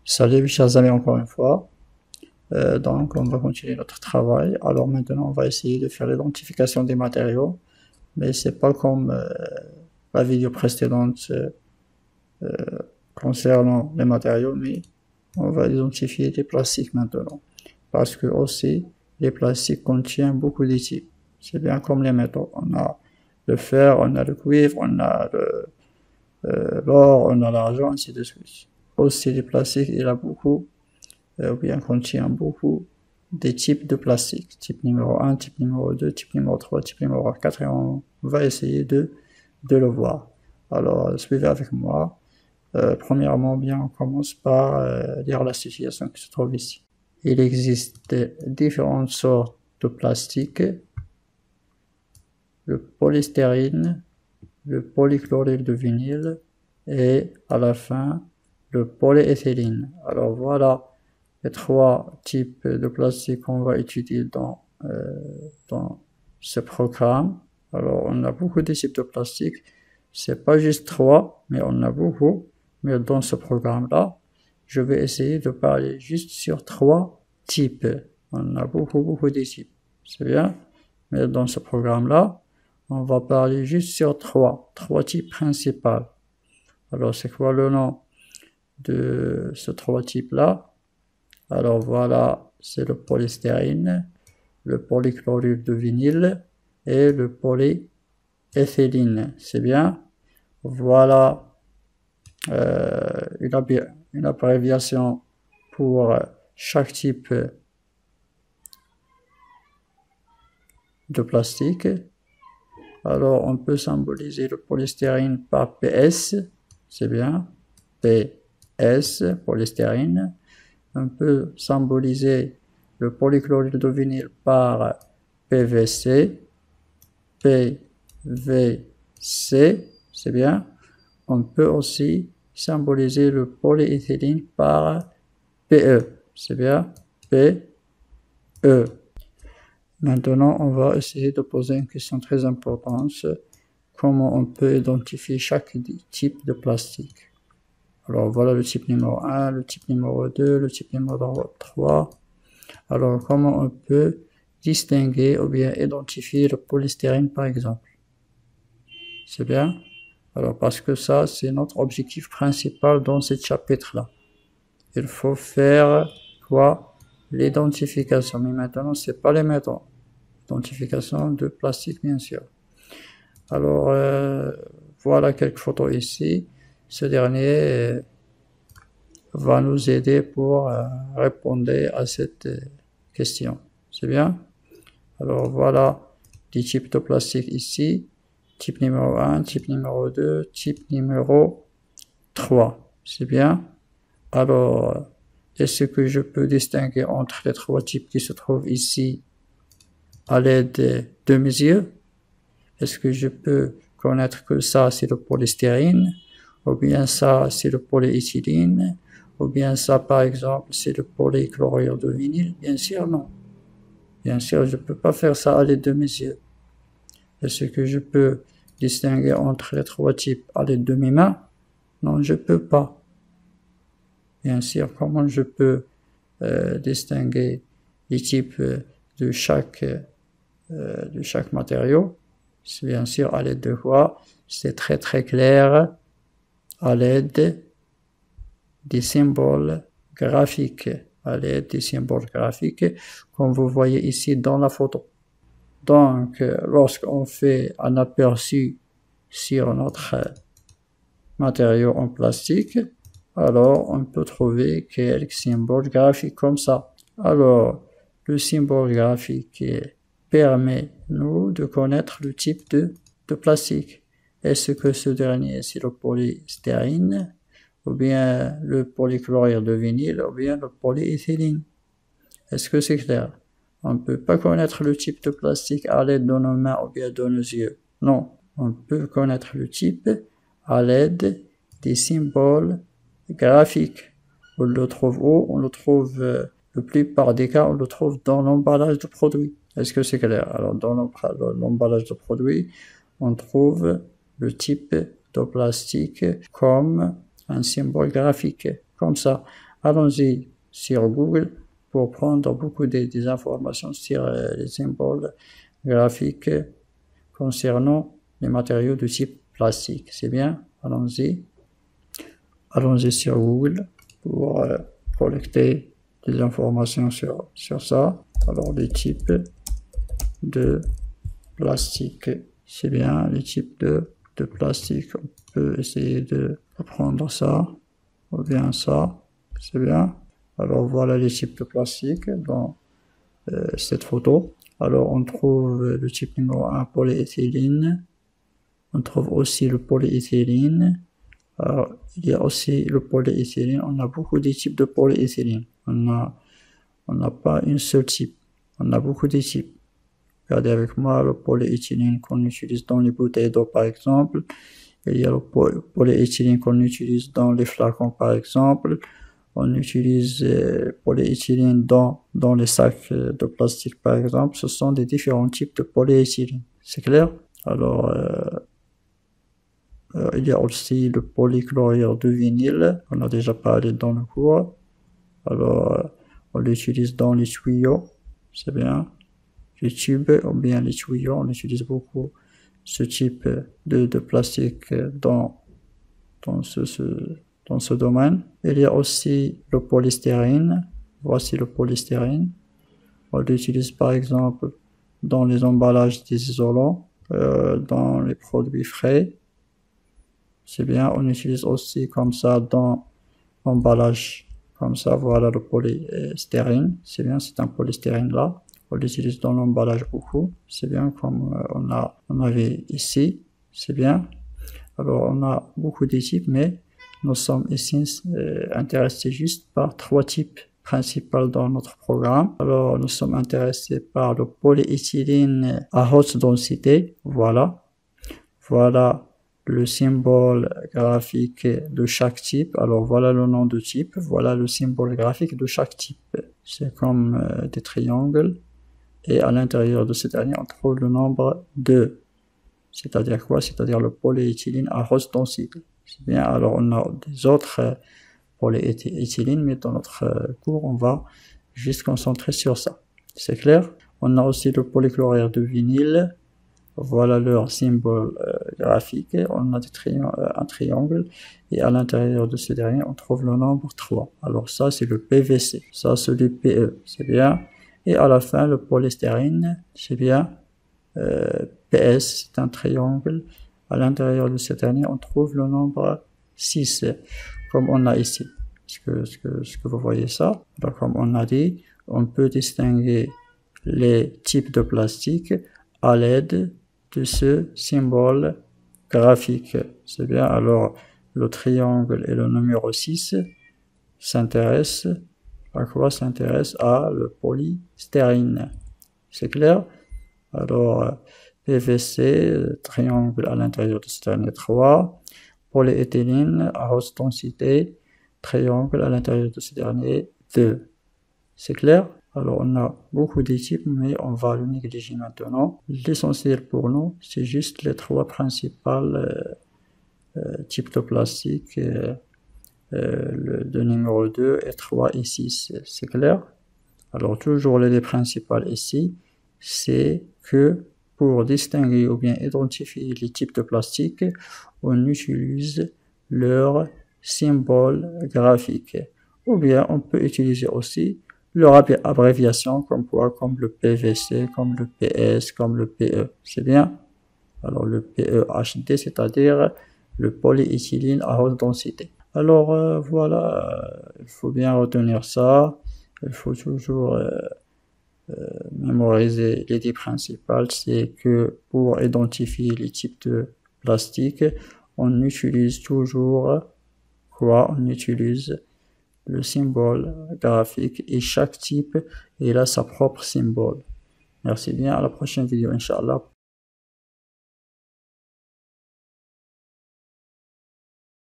Salut chers amis encore une fois. Donc on va continuer notre travail. Alors maintenant on va essayer de faire l'identification des matériaux, mais c'est pas comme la vidéo précédente concernant les matériaux, mais on va identifier les plastiques maintenant. Parce que aussi les plastiques contiennent beaucoup de types. C'est bien comme les métaux. On a le fer, on a le cuivre, on a l'or, on a l'argent, ainsi de suite. Aussi les plastiques, il y a beaucoup ou bien contient beaucoup des types de plastique. Type numéro 1, type numéro 2, type numéro 3, type numéro 4, et on va essayer de le voir. Alors, suivez avec moi. Premièrement, bien, on commence par lire la situation qui se trouve ici. Il existe différentes sortes de plastique. Le polystyrène, le polychlorure de vinyle et à la fin, le polyéthylène. Alors voilà les trois types de plastique qu'on va étudier dans ce programme. Alors, on a beaucoup de types de plastique. C'est pas juste trois, mais on a beaucoup. Mais dans ce programme-là, je vais essayer de parler juste sur trois types. On a beaucoup de types. C'est bien. Mais dans ce programme-là, on va parler juste sur trois types principaux. Alors, c'est quoi le nom de ces trois types-là? Alors voilà, c'est le polystyrène, le polychlorure de vinyle et le polyéthylène. C'est bien. Voilà une abréviation pour chaque type de plastique. Alors on peut symboliser le polystyrène par PS, c'est bien, PS, polystyrène. On peut symboliser le polychlorure de vinyle par PVC, PVC, c'est bien. On peut aussi symboliser le polyéthylène par PE, c'est bien, PE. Maintenant, on va essayer de poser une question très importante. Comment on peut identifier chaque type de plastique? Alors voilà le type numéro 1, le type numéro 2, le type numéro 3. Alors comment on peut distinguer ou bien identifier le polystyrène par exemple? C'est bien. Alors parce que ça c'est notre objectif principal dans ce chapitre-là. Il faut faire quoi? L'identification. Mais maintenant c'est pas les méthodes. Identification de plastique bien sûr. Alors voilà quelques photos ici. Ce dernier va nous aider pour répondre à cette question. C'est bien? Alors voilà les types de plastique ici. Type numéro 1, type numéro 2, type numéro 3. C'est bien? Alors, est-ce que je peux distinguer entre les trois types qui se trouvent ici à l'aide de mes yeux? Est-ce que je peux connaître que ça c'est le polystyrène, ou bien ça c'est le polyéthylène, ou bien ça par exemple c'est le polychlorure de vinyle? Bien sûr non. Bien sûr je peux pas faire ça à l'aide de mes yeux. Est-ce que je peux distinguer entre les trois types à l'aide de mes mains? Non, je peux pas. Bien sûr, comment je peux distinguer les types de chaque matériau? C'est bien sûr à l'aide de quoi? C'est très clair, à l'aide des symboles graphiques, comme vous voyez ici dans la photo. Donc, lorsqu'on fait un aperçu sur notre matériau en plastique, alors on peut trouver quelques symboles graphiques comme ça. Alors, le symbole graphique permet nous de connaître le type de plastique. Est-ce que ce dernier c'est le polystyrène, ou bien le polychlorure de vinyle, ou bien le polyéthylène? Est-ce que c'est clair? On ne peut pas connaître le type de plastique à l'aide de nos mains ou bien de nos yeux. Non, on peut connaître le type à l'aide des symboles graphiques. On le trouve où? On le trouve, la plupart des cas, on le trouve dans l'emballage de produits. Est-ce que c'est clair? Alors, dans l'emballage de produits, on trouve le type de plastique comme un symbole graphique, comme ça. allons-y sur Google pour prendre beaucoup des informations sur les symboles graphiques concernant les matériaux de type plastique. C'est bien, allons-y sur Google pour collecter des informations sur ça. Alors, les types de plastique, c'est bien, les types de plastique. On peut essayer de prendre ça, ou bien ça, c'est bien. Alors, voilà les types de plastique dans cette photo. Alors, on trouve le type numéro 1, polyéthylène. On trouve aussi le polyéthylène. Alors, il y a aussi le polyéthylène. On a beaucoup de types de polyéthylène. On n'a pas une seule type. On a beaucoup de types. Regardez avec moi le polyéthylène qu'on utilise dans les bouteilles d'eau, par exemple. Il y a le polyéthylène qu'on utilise dans les flacons, par exemple. On utilise polyéthylène dans les sacs de plastique, par exemple. Ce sont des différents types de polyéthylène. C'est clair? Alors, il y a aussi le polychlorure de vinyle. On a déjà parlé dans le cours. Alors, on l'utilise dans les tuyaux. C'est bien. Les tubes ou bien les tuyaux, on utilise beaucoup ce type de plastique dans ce domaine. Il y a aussi le polystyrène. Voici le polystyrène. On l'utilise par exemple dans les emballages des isolants, dans les produits frais. C'est bien. On utilise aussi comme ça dans l'emballage. Comme ça, voilà le polystyrène. C'est bien, c'est un polystyrène là. On l'utilise dans l'emballage beaucoup. C'est bien comme on avait ici. C'est bien. Alors, on a beaucoup de types, mais nous sommes ici intéressés juste par 3 types principaux dans notre programme. Alors, nous sommes intéressés par le polyéthylène à haute densité. Voilà. Voilà le symbole graphique de chaque type. Alors, voilà le nom de type. Voilà le symbole graphique de chaque type. C'est comme des triangles. Et à l'intérieur de ce dernier, on trouve le nombre 2. C'est-à-dire quoi? C'est-à-dire le polyéthylène à haute densité. C'est bien. Alors, on a des autres polyéthylènes, mais dans notre cours, on va juste concentrer sur ça. C'est clair? On a aussi le polychlorure de vinyle. Voilà leur symbole graphique. On a un triangle. Et à l'intérieur de ce dernier, on trouve le nombre 3. Alors, ça, c'est le PVC. Ça, c'est le PE. C'est bien. Et à la fin, le polystyrène, c'est bien. PS, c'est un triangle. À l'intérieur de cette année, on trouve le nombre 6, comme on a ici. Est-ce que vous voyez ça? Alors, comme on a dit, on peut distinguer les types de plastique à l'aide de ce symbole graphique. C'est bien. Alors, le triangle et le numéro 6 s'intéressent à quoi? S'intéresse à le polystyrène. C'est clair? Alors, PVC, triangle à l'intérieur de ce dernier 3. Polyéthylène à haute densité, triangle à l'intérieur de ce dernier 2. C'est clair? Alors, on a beaucoup de types, mais on va le négliger maintenant. L'essentiel pour nous, c'est juste les 3 principales types de plastique. Le numéro 2 et 3 et 6, c'est clair? Alors, toujours l'idée principale ici, c'est que pour distinguer ou bien identifier les types de plastique, on utilise leur symbole graphique. Ou bien, on peut utiliser aussi leur abréviation, comme quoi? Comme le PVC, comme le PS, comme le PE. C'est bien? Alors, le PEHD, c'est-à-dire le polyéthylène à haute densité. Alors, voilà, il faut bien retenir ça. Il faut toujours mémoriser l'idée principale, c'est que pour identifier les types de plastique, on utilise toujours quoi? On utilise le symbole graphique et chaque type il a sa propre symbole. Merci bien, à la prochaine vidéo, Inch'Allah.